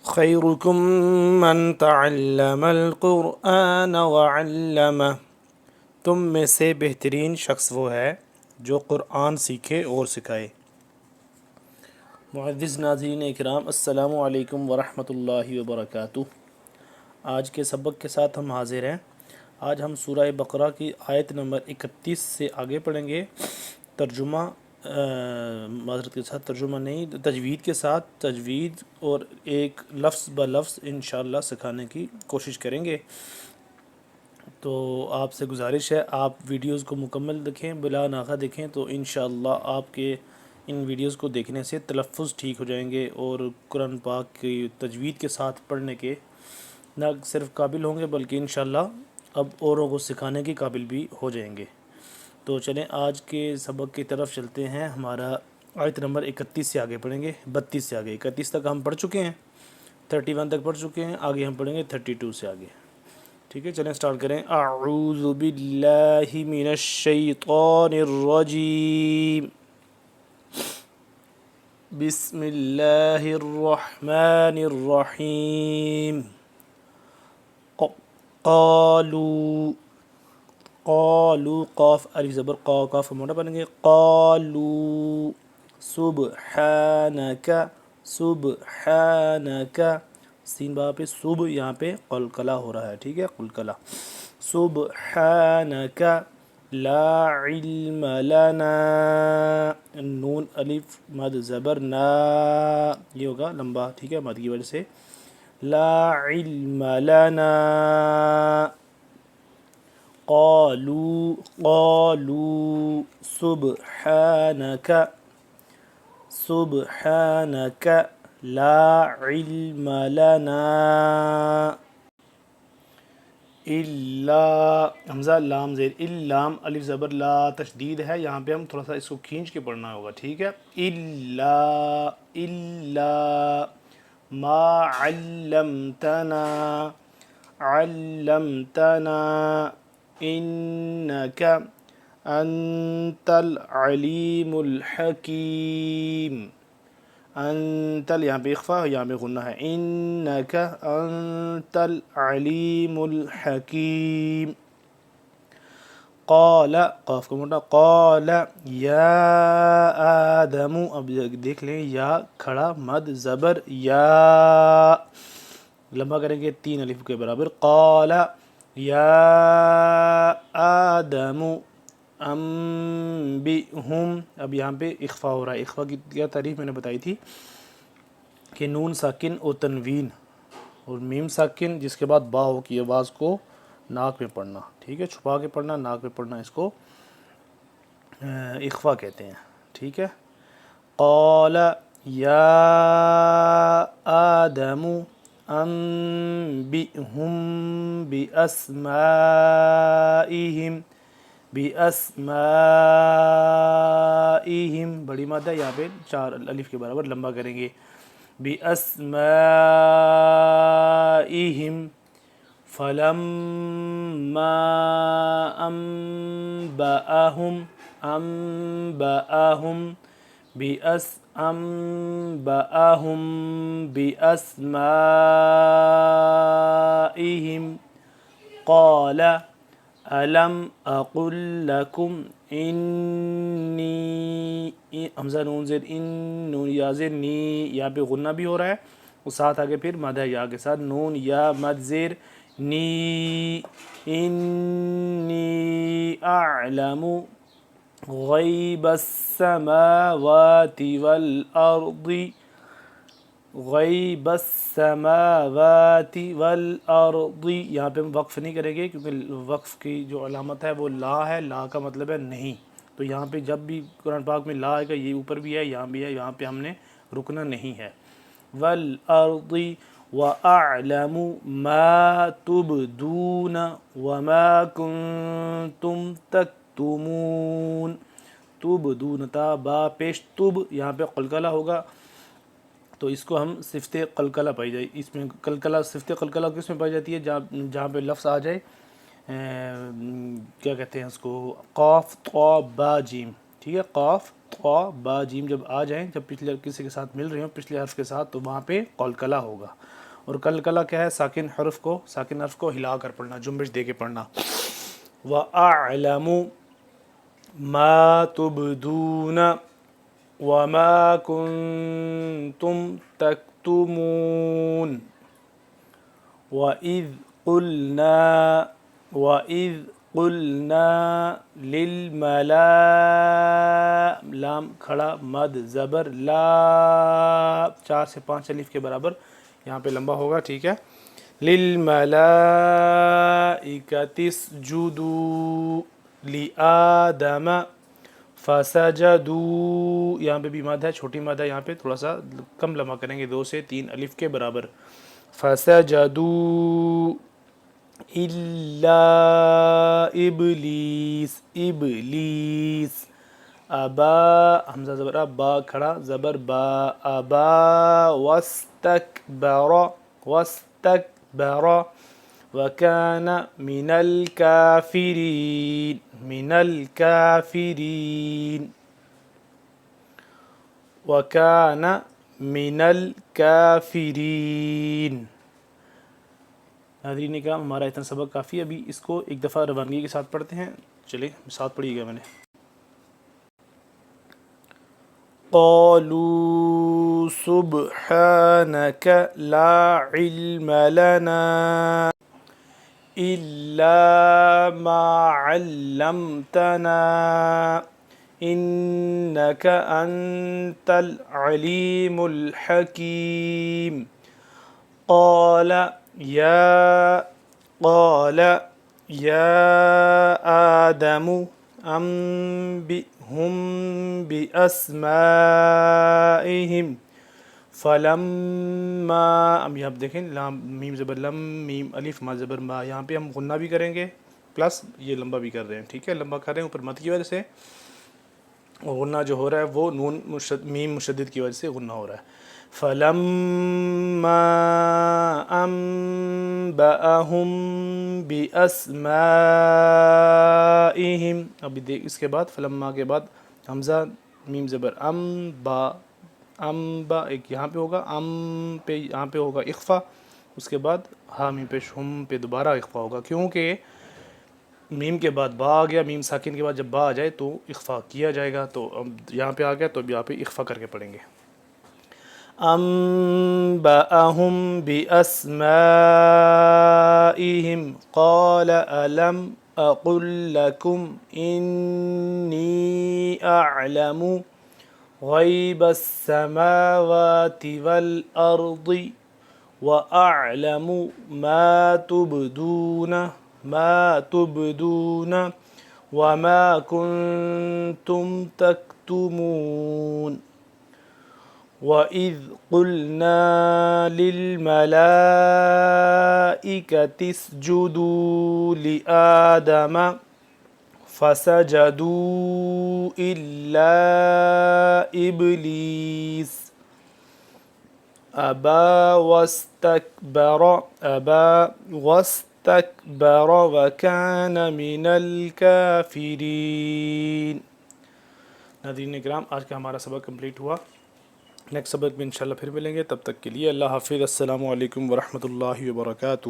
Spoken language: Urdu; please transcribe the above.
خیرکم من تعلم القرآن وعلمہ، تم میں سے بہترین شخص وہ ہے جو قرآن سیکھے اور سکھائے۔ معزز ناظرین اکرام، السلام علیکم ورحمۃ اللہ وبرکاتہ۔ آج کے سبق کے ساتھ ہم حاضر ہیں۔ آج ہم سورہ بقرہ کی آیت نمبر 31 سے آگے پڑھیں گے۔ ترجمہ معذرت کے ساتھ ترجمہ نہیں، تجوید کے ساتھ تجوید اور ایک لفظ بہ لفظ انشاءاللہ سکھانے کی کوشش کریں گے۔ تو آپ سے گزارش ہے آپ ویڈیوز کو مکمل دیکھیں، بلا ناغہ دیکھیں، تو انشاءاللہ آپ کے ان ویڈیوز کو دیکھنے سے تلفظ ٹھیک ہو جائیں گے اور قرآن پاک کی تجوید کے ساتھ پڑھنے کے نہ صرف قابل ہوں گے بلکہ انشاءاللہ اب اوروں کو سکھانے کے قابل بھی ہو جائیں گے۔ تو چلیں آج کے سبق کی طرف چلتے ہیں۔ ہمارا آیت نمبر 31 سے آگے پڑھیں گے، 32 سے آگے۔ 31 تک ہم پڑھ چکے ہیں، 31 تک پڑھ چکے ہیں، آگے ہم پڑھیں گے 32 سے آگے۔ ٹھیک ہے، چلیں سٹارٹ کریں۔ اعوذ باللہ من الشیطان الرجیم، بسم اللہ الرحمن الرحیم۔ قالوا، قالوا قاف الف زبر قا، کاف موٹا پڑھیں گے۔ قالوا سبحانک، سبحانک، سین با پہ صبح، یہاں پہ قلقلہ ہو رہا ہے، ٹھیک ہے، قلقلہ۔ سبحانک لا علم لنا، نون الف مد زبر نا، یہ ہوگا لمبا، ٹھیک ہے، مد کی وجہ سے۔ لا علم لنا، قالوا، قالوا سبحانک، سبحانک لا علم لنا الا، حمزہ لام زیر، اللام الف زبر لا تشدید ہے، یہاں پہ ہم تھوڑا سا اس کو کھینچ کے پڑھنا ہوگا، ٹھیک ہے۔ الا، الا ما علمتنا، علمتنا انک انت العلیم الحکیم، انتل یہاں پہ اخفا، یہاں پہ غنہ ہے، انک انت العلیم الحکیم۔ قال، قاف کا موٹا، قال یا آدم، اب دیکھ لیں یا کھڑا مد زبر یا، لمبا کریں گے 3 الف کے برابر۔ قال یا آدم انبئہم، اب یہاں پہ اخفا ہو رہا ہے۔ اخفا کی کیا تعریف میں نے بتائی تھی کہ نون ساکن اور تنوین اور میم ساکن جس کے بعد با ہو کی آواز کو ناک میں پڑھنا، ٹھیک ہے، چھپا کے پڑھنا، ناک میں پڑھنا، اس کو اخفا کہتے ہیں، ٹھیک ہے۔ قال یا آدم انبئہم باسمائہم، باسمائہم، بڑی مد ہے، یہاں پہ 4 الف کے برابر لمبا کریں گے۔ باسمائہم فلما انبأہم، انبأہم انبأہم باسمائہم قال الم اقل لکم انی، حمزہ نون زیر ان، نون یا زیر نی، یہاں پہ غنہ بھی ہو رہا ہے اور ساتھ آگے پھر مد ہے یا کے ساتھ، نون یا مد زیر نی، انی اعلم غیب السماوات والارض، غیب السماوات والارض، یہاں پہ ہم وقف نہیں کریں گے کیونکہ وقف کی جو علامت ہے وہ لا ہے، لا کا مطلب ہے نہیں، تو یہاں پہ جب بھی قرآن پاک میں لا آئے گا، یہ اوپر بھی ہے یہاں بھی ہے، یہاں پہ ہم نے رکنا نہیں ہے۔ والارض وَأَعْلَمُ مَا تُبْدُونَ وَمَا كُنْتُمْ تَكْتُمُونَ، تُبْدُونَ تا با پیش تب، یہاں پہ قلقلہ ہوگا تو اس کو ہم صفت قلقلہ پائی جائے، اس میں قلقلہ، صفت قلقلہ کس میں پائی جاتی ہے؟ جہاں پہ لفظ آ جائے کیا کہتے ہیں اس کو، قاف طا با جیم، ٹھیک ہے، قاف طا با جیم جب آ جائیں، جب پچھلے کسی کے ساتھ مل رہی ہوں پچھلے حرف کے ساتھ، تو وہاں پہ قلقلہ ہوگا. اور قلقلہ کیا ہے؟ ساکن حرف کو ہلا کر پڑھنا، جنبش دے کے پڑھنا. وَأَعْلَمُ مَا تُبْدُونَ وَمَا كُنْتُمْ تَكْتُمُونَ وَإِذْ قُلْنَا لام کھڑا مد زبر لا 4 سے 5 الف کے برابر یہاں پہ لمبا ہوگا، ٹھیک ہے. لِلْمَلَائِكَةِ اسْجُدُوا لِآدَمَ فَسَجَدُوا، یہاں پہ بھی مد ہے، چھوٹی مد ہے، یہاں پہ تھوڑا سا کم لمبا کریں گے، 2 سے 3 الف کے برابر. فَسَجَدُوا إِلَّا ابلیس ابا حمزہ زبر با کھڑا زبر با ابا واستکبر وکان من الکافرین. ناظرین کرام، ہمارا اتنا سبق کافی ہے. ابھی اس کو ایک دفعہ روانگی کے ساتھ پڑھتے ہیں. چلیں ساتھ پڑھیے گا. میں نے قالوا سبحانك لا علم لنا إلا ما علمتنا إنك أنت العليم الحكيم. قال يا آدم أنبئهم بأسمائهم فلما، اب یہاں دیکھیں لام میم زبر لم میم الف ما زبر ما، یہاں پہ ہم غنہ بھی کریں گے پلس یہ لمبا بھی کر رہے ہیں، ٹھیک ہے. لمبا کر رہے ہیں اوپر مد کی وجہ سے، اور غنہ جو ہو رہا ہے وہ نون میم مشدد کی وجہ سے غنہ ہو رہا ہے. فلما انبأهم بأسمائهم، ابھی دیکھ اس کے بعد فلما کے بعد حمزہ میم زبر با ایک یہاں پہ ہوگا، پہ یہاں پہ ہوگا اخفا، اس کے بعد ہا میم پہ ہم پہ دوبارہ اخفا ہوگا، کیونکہ میم کے بعد با آ گیا، میم ساکن کے بعد جب با آ جائے تو اخفا کیا جائے گا. تو اب یہاں پہ آ گیا تو اب یہاں پہ اخفا کر کے پڑھیں گے. أنبأهم بأسمائهم قال ألم أقل لكم إني أعلم غيب السماوات والأرض وأعلم ما تبدون وما كنتم تكتمون. وَإِذْ قُلْنَا لِلْمَلَائِكَةِ اسْجُدُوا لِآدَمَ فَسَجَدُوا إِلَّا إِبْلِيسَ أَبَى وَاسْتَكْبَرَ وَكَانَ مِنَ الْكَافِرِينَ. ناظرین کرام، آج کا ہمارا سبق کمپلیٹ ہوا. نیکسٹ سبق میں انشاءاللہ پھر ملیں گے. تب تک کے لیے اللہ حافظ. السلام علیکم ورحمۃ اللہ وبرکاتہ.